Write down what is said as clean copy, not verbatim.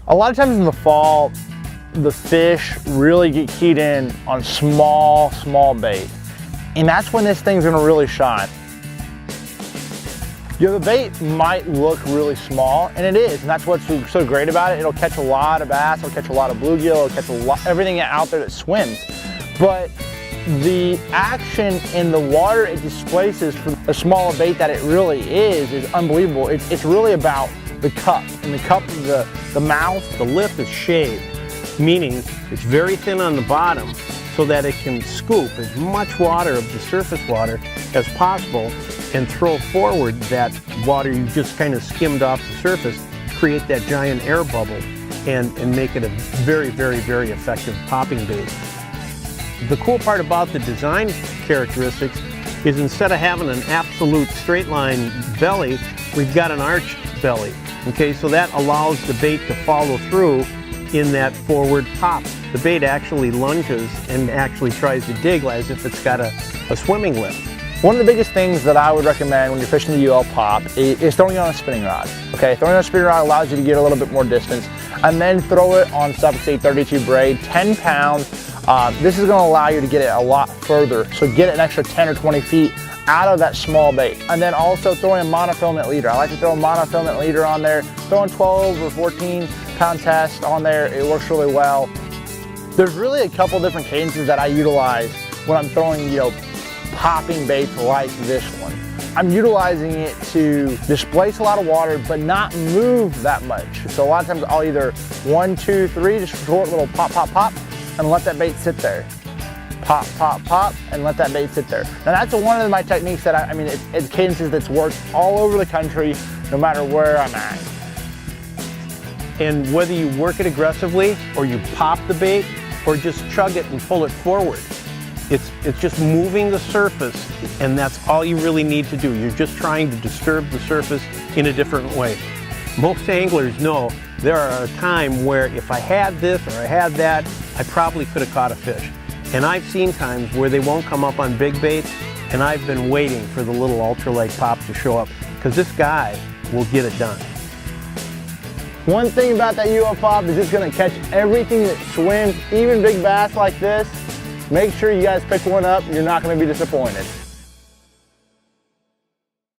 A lot of times in the fall, the fish really get keyed in on small bait. And that's when this thing's gonna really shine. You know, the bait might look really small, and it is, and that's what's so great about it. It'll catch a lot of bass, it'll catch a lot of bluegill, it'll catch everything out there that swims. But the action in the water it displaces for a smaller bait that it really is unbelievable. It's really about the cup, and the cup, the mouth. The lip is shaved, meaning it's very thin on the bottom so that it can scoop as much water of the surface water as possible and throw forward that water you just kind of skimmed off the surface, create that giant air bubble, and make it a very, very, very effective popping bait. The cool part about the design characteristics is instead of having an absolute straight line belly, we've got an arched belly. Okay, so that allows the bait to follow through in that forward pop. The bait actually lunges and actually tries to dig as if it's got a swimming lip. One of the biggest things that I would recommend when you're fishing the UL Pop is throwing it on a spinning rod. Okay, throwing it on a spinning rod allows you to get a little bit more distance, and then throw it on Suffix 32 braid, 10 pounds. This is gonna allow you to get it a lot further, so get an extra 10 or 20 feet out of that small bait. And then also throwing a monofilament leader. I like to throw a monofilament leader on there, throwing 12 or 14 pound test on there. It works really well. There's really a couple different cadences that I utilize when I'm throwing, you know, popping baits like this one. I'm utilizing it to displace a lot of water, but not move that much. So a lot of times I'll either 1, 2, 3, just short little pop, pop, pop, and let that bait sit there. Pop, pop, pop, and let that bait sit there. Now that's one of my techniques that I mean, it's cadences that's worked all over the country, no matter where I'm at. And whether you work it aggressively, or you pop the bait, or just chug it and pull it forward, it's just moving the surface, and that's all you really need to do. You're just trying to disturb the surface in a different way. Most anglers know there are a time where if I had this or I had that, I probably could have caught a fish. And I've seen times where they won't come up on big baits, and I've been waiting for the little ultralight pop to show up, because this guy will get it done. One thing about that UL Pop is it's gonna catch everything that swims, even big bass like this. Make sure you guys pick one up, you're not gonna be disappointed.